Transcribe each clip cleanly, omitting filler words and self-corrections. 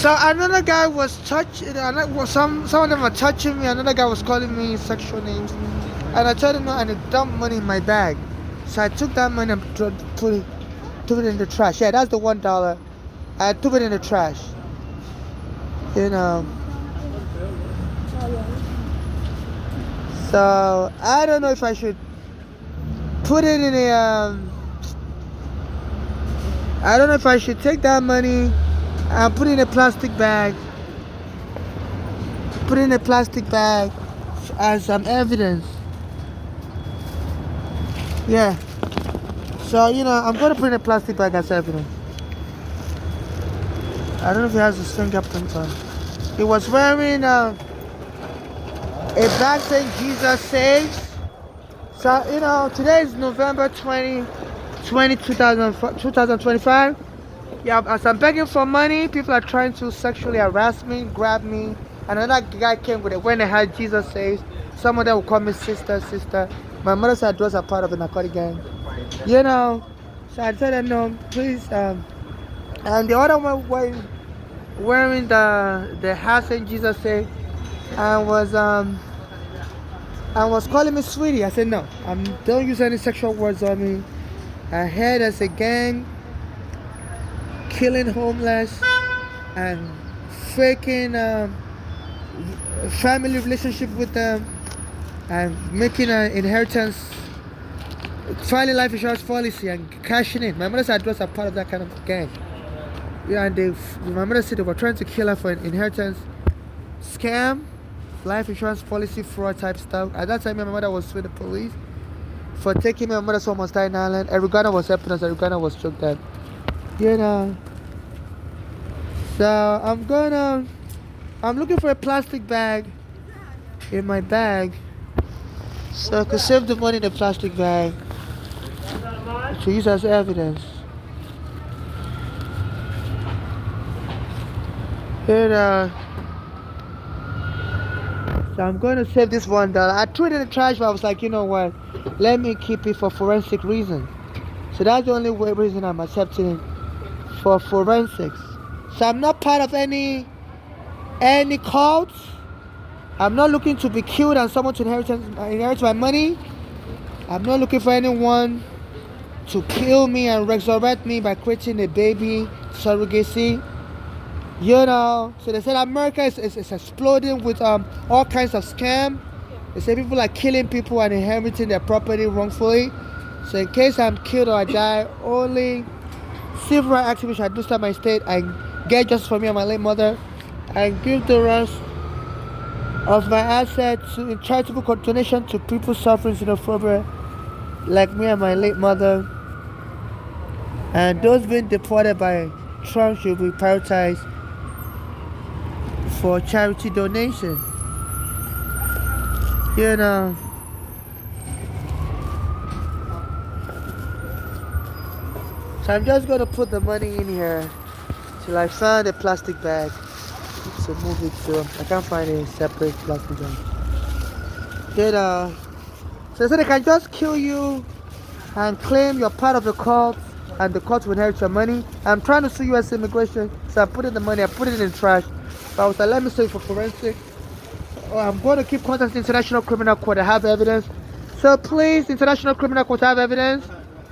So another guy was touching. Some of them were touching me. Another guy was calling me sexual names, and I told him no, and he dumped money in my bag. So I took that money and put it in the trash. Yeah, that's the $1. I took it in the trash. You know. So I don't know if I should put it in a. I don't know if I should take that money and put it in a plastic bag. Put it in a plastic bag as some evidence. Yeah. So I'm gonna put it in a plastic bag as evidence. I don't know if he has his fingerprint on. He was wearing a bag saying Jesus saves. So today is November 2025. Yeah, as I'm begging for money, people are trying to sexually harass me, grab me. And another guy came with it when they had Jesus saves. Some of them will call me sister, sister. My mother said drugs are part of the narcotic gang. So I told them no, please. And the other one was wearing the hat saying Jesus saves, and was calling me sweetie. I said no, don't use any sexual words on me. I heard there's a gang killing homeless and faking family relationship with them and making an inheritance, filing life insurance policy and cashing in. My mother said drugs are part of that kind of gang. Yeah, and my mother said they were trying to kill her for an inheritance scam, life insurance policy fraud type stuff. At that time, my mother was with the police for taking my mother's home on Staten Island. Erigana was helping us. Erigana was struck dead. So I'm looking for a plastic bag in my bag, so I could save the money in the plastic bag to use as evidence. So I'm going to save this $1. I threw it in the trash, but I was like, you know what? Let me keep it for forensic reasons. So that's the only reason I'm accepting it, for forensics. So I'm not part of any cult. I'm not looking to be killed and someone to inherit my money. I'm not looking for anyone to kill me and resurrect me by creating a baby surrogacy. So they said America is exploding with all kinds of scam. They say people are killing people and inheriting their property wrongfully. So in case I'm killed or I die, only civil rights activists should boost up my state and get justice for me and my late mother, and give the rest of my assets in charitable donation to people suffering xenophobia like me and my late mother. And those being deported by Trump should be prioritized for charity donation. So I'm just gonna put the money in here till I find a plastic bag to move it to. I can't find a separate plastic bag. So they said they can just kill you and claim you're part of the cult, and the cult will inherit your money. I'm trying to sue U.S. immigration, so I put in the money, I put it in the trash. But I was like, let me sue it for forensic. I'm going to keep contacting International Criminal Court. I have evidence. So please, International Criminal Court, I have evidence.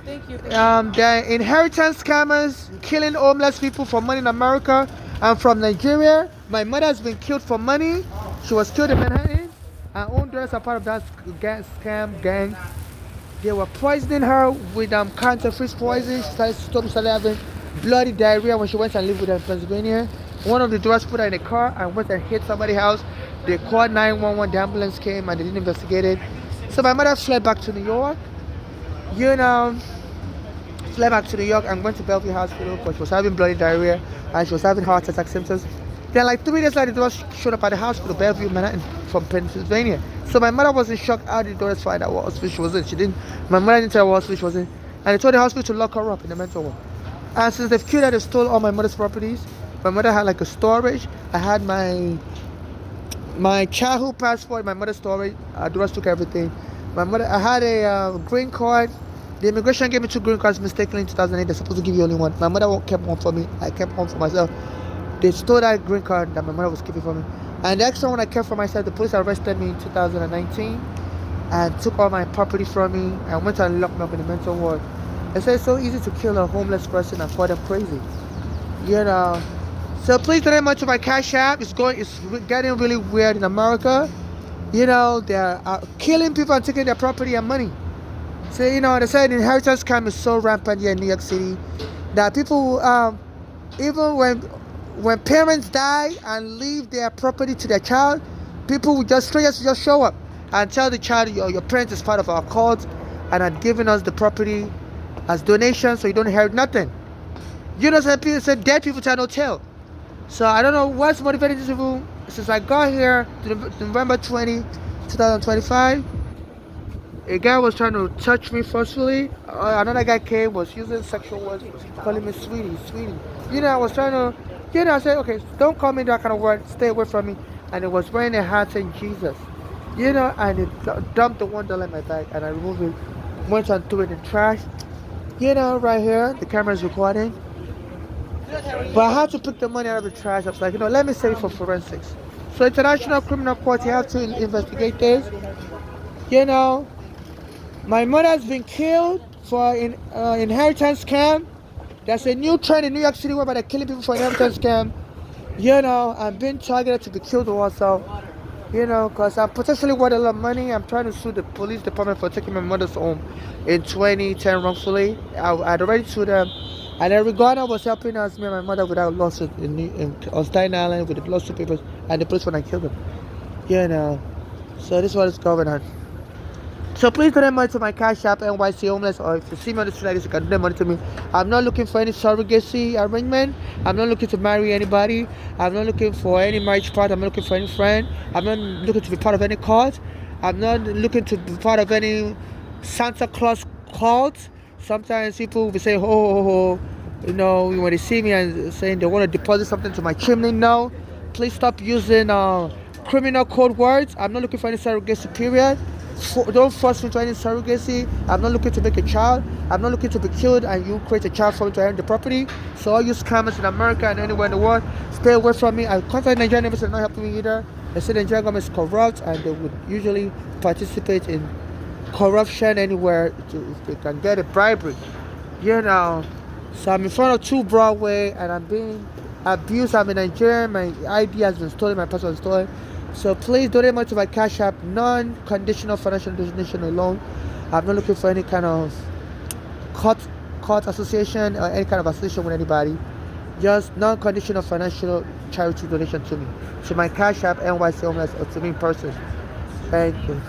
Thank you. The inheritance scammers killing homeless people for money in America. I'm from Nigeria. My mother has been killed for money. She was killed in Manhattan. Her own daughters are part of that scam gang. They were poisoning her with counterfeit poison. She started having bloody diarrhea when she went and lived with her in Pennsylvania. One of the daughters put her in a car and went and hit somebody's house. They called 911. The ambulance came and they didn't investigate it. So my mother fled back to New York. Fled back to New York and went to Bellevue Hospital because she was having bloody diarrhea and she was having heart attack symptoms. Then, like 3 days later, the daughters showed up at the hospital, Bellevue, Manhattan, from Pennsylvania. So my mother was in shock how the daughters find out what hospital she was in. My mother didn't tell her what hospital she was in. And they told the hospital to lock her up in the mental ward. And since they've killed her, they've stole all my mother's properties. My mother had like a storage. I had my childhood passport, my mother's storage. Daughters took everything. I had a green card. The immigration gave me 2 green cards mistakenly in 2008. They're supposed to give you only one. My mother kept one for me. I kept one for myself. They stole that green card that my mother was keeping for me. And the extra one I kept for myself, the police arrested me in 2019 and took all my property from me and went and locked me up in the mental ward. They said it's so easy to kill a homeless person and call them crazy. You know. So please donate money to my Cash App. It's getting really weird in America. You know, they're killing people and taking their property and money. So, you know, they said inheritance crime is so rampant here in New York City that people, even when parents die and leave their property to their child, people will strangers just show up and tell the child, your parents is part of our cult and are giving us the property as donations so you don't inherit nothing. You know, some people said dead people tell no tale. So I don't know what's motivating these people. Since I got here to November 20, 2025, a guy was trying to touch me forcefully. Another guy came, was using sexual words, calling me sweetie, sweetie. You know, I was trying to, I said, okay, don't call me that kind of word, stay away from me. And it was wearing a hat saying Jesus. You know, and it dumped the $1 in my bag and I removed it, went and threw it in the trash. You know, right here, the camera is recording. But I had to pick the money out of the trash. I was like, let me save it for forensics. So International Criminal Court, you have to investigate this. You know, my mother has been killed for inheritance scam. There's a new trend in New York City where they're killing people for inheritance scam. You know, I'm being targeted to be killed also. You know, because I'm potentially worth a lot of money. I'm trying to sue the police department for taking my mother's home in 2010 wrongfully. I'd already sued them. And then Regana was helping us, me and my mother, without lawsuit on Staten Island with the lawsuit papers, and the police when I killed them. You know, so this is what is going on. So please donate money to my Cash App, NYC Homeless, or if you see me on the street like this, you can donate money to me. I'm not looking for any surrogacy arrangement. I'm not looking to marry anybody. I'm not looking for any marriage part. I'm not looking for any friend. I'm not looking to be part of any cult. I'm not looking to be part of any Santa Claus cult. Sometimes people will be saying, ho, you know, when they see me and saying they want to deposit something to my chimney. No, please stop using criminal code words. I'm not looking for any surrogacy, period. Don't force me to any surrogacy. I'm not looking to make a child. I'm not looking to be killed and you create a child for me to inherit the property. So all you scammers in America and anywhere in the world, stay away from me. I contact Nigerian neighbors, they're not helping me either. They say the Nigerian government is corrupt and they would usually participate in corruption anywhere if they can get a bribery. You know, so I'm in front of 2 Broadway and I'm being abused. I'm in Nigeria, my ID has been stolen, my passport was stolen. So please donate money to my Cash App, non-conditional financial donation alone. I'm not looking for any kind of court association or any kind of association with anybody. Just non-conditional financial charity donation to me. To my Cash App, NYC Homeless, or to me in person. Thank you.